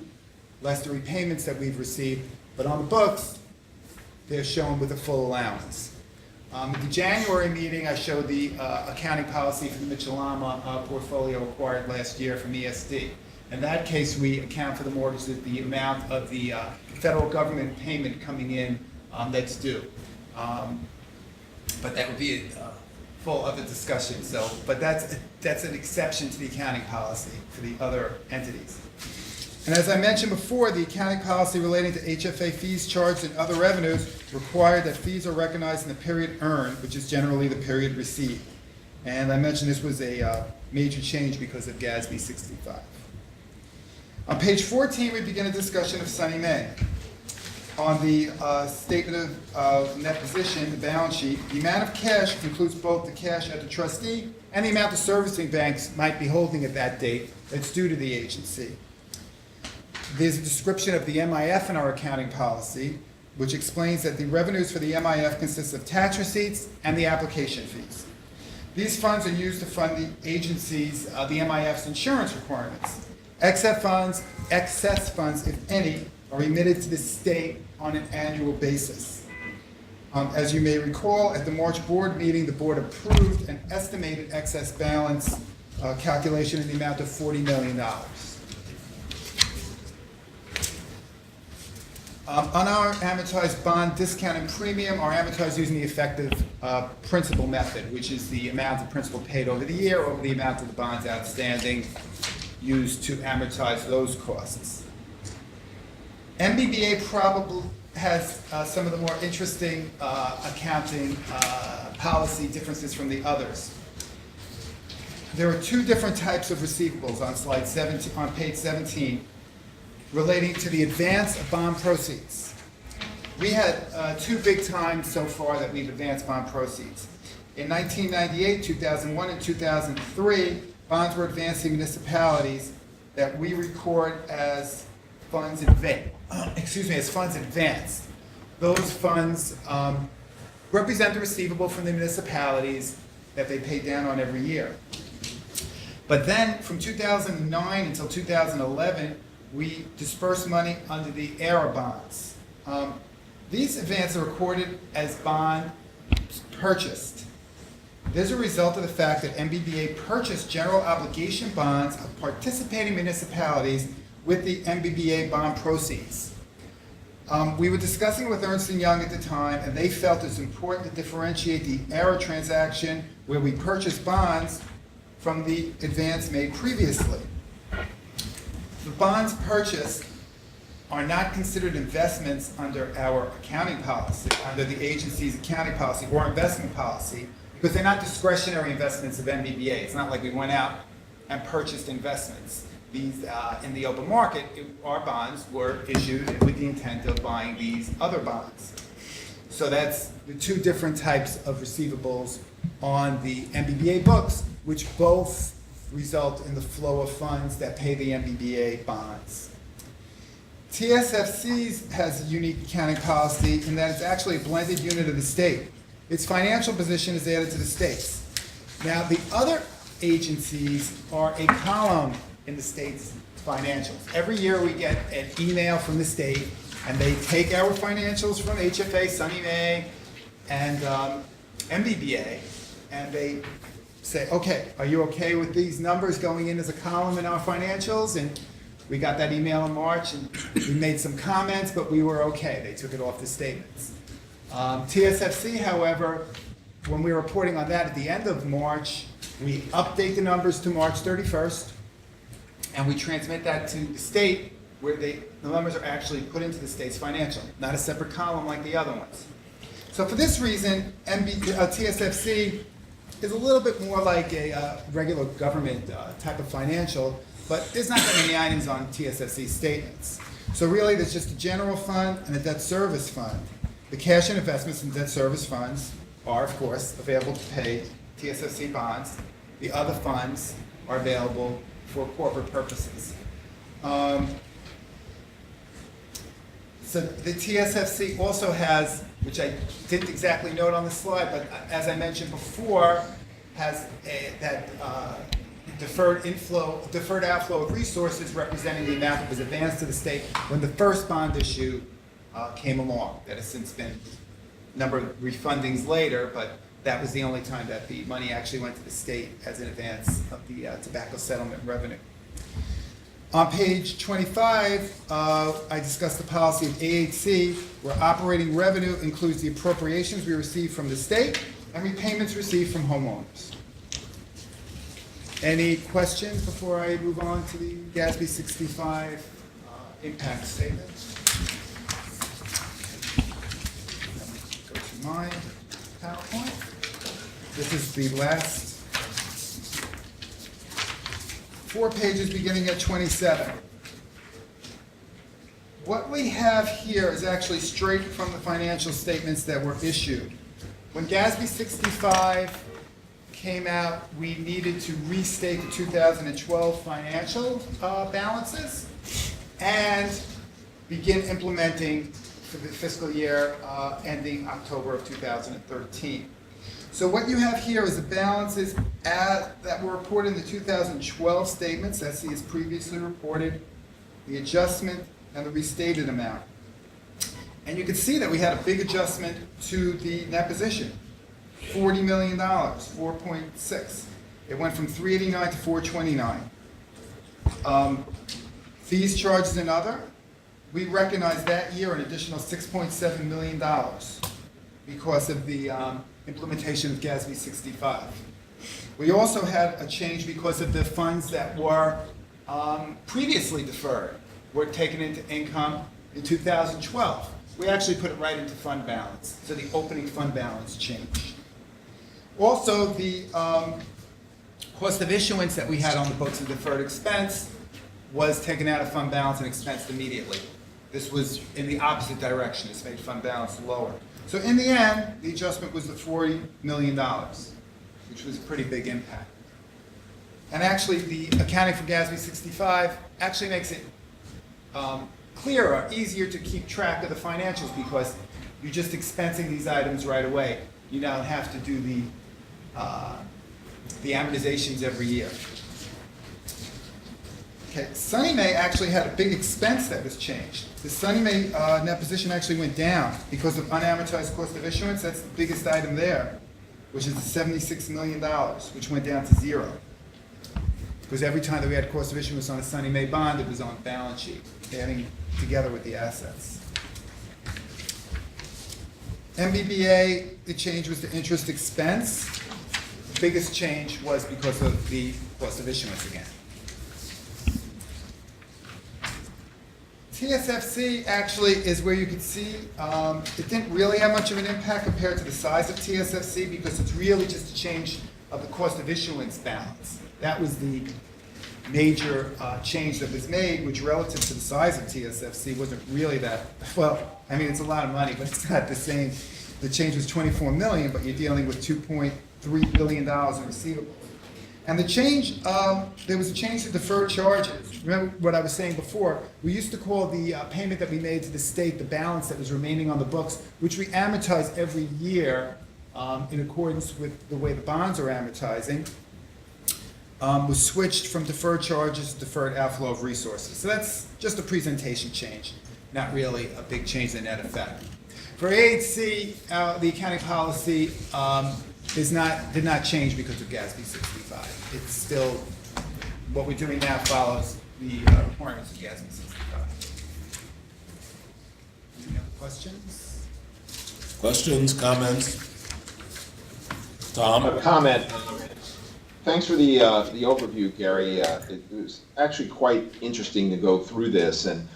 O: less the repayments that we've received. But on the books, they're shown with a full allowance. At the January meeting, I showed the accounting policy for the Mitchell-Lama portfolio acquired last year from ESD. In that case, we account for the mortgage at the amount of the federal government payment coming in that's due. But that would be a full other discussion. So, but that's an exception to the accounting policy for the other entities. And as I mentioned before, the accounting policy relating to HFA fees charged and other revenues require that fees are recognized in the period earned, which is generally the period received. And I mentioned this was a major change because of GASB 65. On page 14, we begin a discussion of SONYMA. On the statement of net position, the balance sheet, the amount of cash includes both the cash at the trustee and the amount the servicing banks might be holding at that date that's due to the agency. There's a description of the MIF in our accounting policy, which explains that the revenues for the MIF consist of tax receipts and the application fees. These funds are used to fund the agency's, the MIF's insurance requirements. Excess funds, if any, are remitted to the state on an annual basis. As you may recall, at the March board meeting, the board approved an estimated excess balance calculation in the amount of $40 million. On our amortized bond discount and premium, are amortized using the effective principal method, which is the amount of principal paid over the year over the amount of the bonds outstanding, used to amortize those costs. MBBA probably has some of the more interesting accounting policy differences from the others. There are two different types of receivables on slide 17, on page 17, relating to the advance of bond proceeds. We had two big times so far that we've advanced bond proceeds. In 1998, 2001, and 2003, bonds were advanced to municipalities that we record as funds as funds advanced. Those funds represent the receivable from the municipalities that they pay down on every year. But then from 2009 until 2011, we dispersed money under the ERA bonds. These advances are recorded as bond purchased. This is a result of the fact that MBBA purchased general obligation bonds of participating municipalities with the MBBA bond proceeds. We were discussing with Ernst & Young at the time, and they felt it's important to differentiate the ERA transaction where we purchased bonds from the advance made previously. The bonds purchased are not considered investments under our accounting policy, under the agency's accounting policy or investment policy, because they're not discretionary investments of MBBA. It's not like we went out and purchased investments. These, in the open market, our bonds were issued with the intent of buying these other bonds. So that's the two different types of receivables on the MBBA books, which both result in the flow of funds that pay the MBBA bonds. TSFC has a unique accounting policy in that it's actually a blended unit of the state. Its financial position is added to the states. Now, the other agencies are a column in the state's financials. Every year we get an email from the state, and they take our financials from HFA, SONYMA, and MBBA, and they say, okay, are you okay with these numbers going in as a column in our financials? And we got that email in March, and we made some comments, but we were okay. They took it off the statements. TSFC, however, when we were reporting on that at the end of March, we update the numbers to March 31st, and we transmit that to the state, where the numbers are actually put into the state's financial, not a separate column like the other ones. So for this reason, TSFC is a little bit more like a regular government type of financial, but there's not that many items on TSFC statements. So really, there's just a general fund and a debt service fund. The cash and investments in debt service funds are, of course, available to pay TSFC bonds. The other funds are available for corporate purposes. So the TSFC also has, which I didn't exactly note on the slide, but as I mentioned before, has that deferred outflow of resources representing the amount that was advanced to the state when the first bond issue came along. That has since been a number of refundings later, but that was the only time that the money actually went to the state as an advance of the tobacco settlement revenue. On page 25, I discussed the policy of AHC, where operating revenue includes the appropriations we receive from the state and repayments received from homeowners. Any questions before I move on to the GASB 65 impact statement? Go to my PowerPoint. This is the last 4 pages beginning at 27. What we have here is actually straight from the financial statements that were issued. When GASB 65 came out, we needed to restate the 2012 financial balances and begin implementing for the fiscal year ending October of 2013. So what you have here is the balances that were reported in the 2012 statements, that's as previously reported, the adjustment, and the restated amount. And you can see that we had a big adjustment to the net position, $40 million, 4.6. It went from 389 to 429. Fees, charges, and other, we recognized that year an additional $6.7 million because of the implementation of GASB 65. We also had a change because of the funds that were previously deferred were taken into income in 2012. We actually put it right into fund balance, so the opening fund balance changed. Also, the cost of issuance that we had on the books of deferred expense was taken out of fund balance and expensed immediately. This was in the opposite direction. This made fund balance lower. So in the end, the adjustment was the $40 million, which was a pretty big impact. And actually, the accounting for GASB 65 actually makes it clearer, easier to keep track of the financials because you're just expensing these items right away. You don't have to do the amortizations every year. Okay, SONYMA actually had a big expense that was changed. The SONYMA net position actually went down because of unamortized cost of issuance. That's the biggest item there, which is the $76 million, which went down to zero. Because every time that we had cost of issuance on a SONYMA bond, it was on the balance sheet, adding together with the assets. MBBA, the change was the interest expense. The biggest change was because of the cost of issuance again. TSFC actually is where you can see it didn't really have much of an impact compared to the size of TSFC because it's really just a change of the cost of issuance balance. That was the major change that was made, which relative to the size of TSFC wasn't really that, well, I mean, it's a lot of money, but it's not the same. The change was $24 million, but you're dealing with $2.3 billion in receivables. And the change, there was a change to deferred charges. Remember what I was saying before? We used to call the payment that we made to the state the balance that was remaining on the books, which we amortize every year in accordance with the way the bonds are amortizing, was switched from deferred charges to deferred outflow of resources. So that's just a presentation change, not really a big change in net effect. For AHC, the accounting policy did not change because of GASB 65. It's still, what we're doing now follows the requirements of GASB 65. Any other questions?
P: Questions, comments? Tom?
D: A comment. Thanks for the overview, Gary. It was actually quite interesting to go through this. And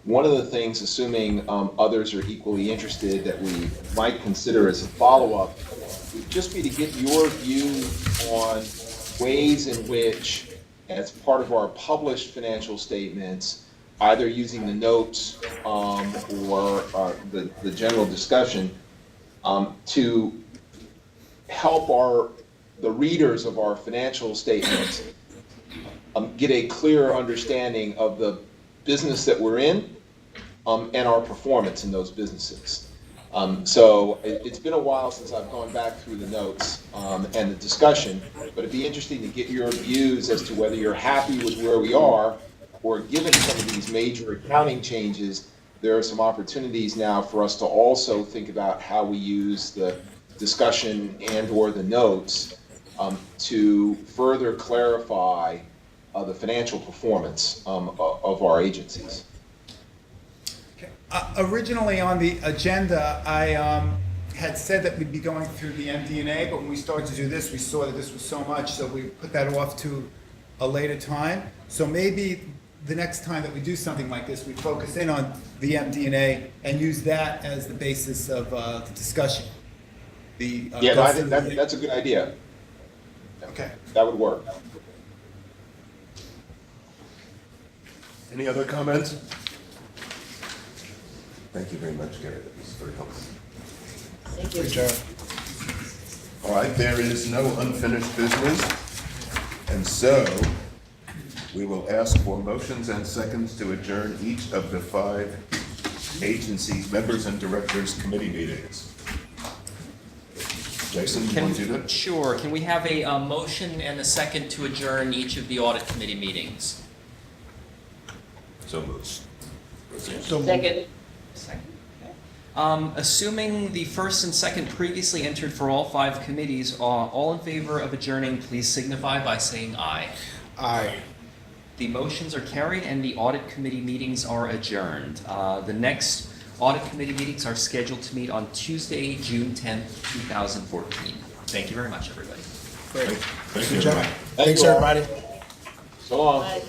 D: one of the things, assuming others are equally interested, that we might consider as a follow-up would just be to get your view on ways in which, as part of our published financial statements, either using the notes or the general discussion, to help the readers of our financial statements get a clearer understanding of the business that we're in and our performance in those businesses. So it's been a while since I've gone back through the notes and the discussion, but it'd be interesting to get your views as to whether you're happy with where we are, or given some of these major accounting changes, there are some opportunities now for us to also think about how we use the discussion and or the notes to further clarify the financial performance of our agencies.
O: Originally on the agenda, I had said that we'd be going through the MD&A, but when we started to do this, we saw that this was so much, so we put that off to a later time. So maybe the next time that we do something like this, we focus in on the MD&A and use that as the basis of the discussion.
D: I think that's a good idea.
O: Okay.
D: That would work.
J: Any other comments? Thank you very much, Gary. That was very helpful.
E: Thank you.
G: Good job.
J: All right, there is no unfinished business, and so we will ask for motions and seconds to adjourn each of the 5 agencies, members and directors committee meetings. Jason, you want to do that?
A: Sure. Can we have a motion and a second to adjourn each of the audit committee meetings?
J: So moved.
G: So moved.
E: Second.
A: Second. Okay. Assuming the first and second previously entered for all 5 committees, all in favor of adjourning, please signify by saying aye.
G: Aye.
A: The motions are carried and the audit committee meetings are adjourned. The next audit committee meetings are scheduled to meet on Tuesday, June 10th, 2014. Thank you very much, everybody.
G: Great.
J: Thank you.
G: Good job.
J: everybody.
G: Thanks,
D: you all.
G: everybody.
D: So long.
E: Bye.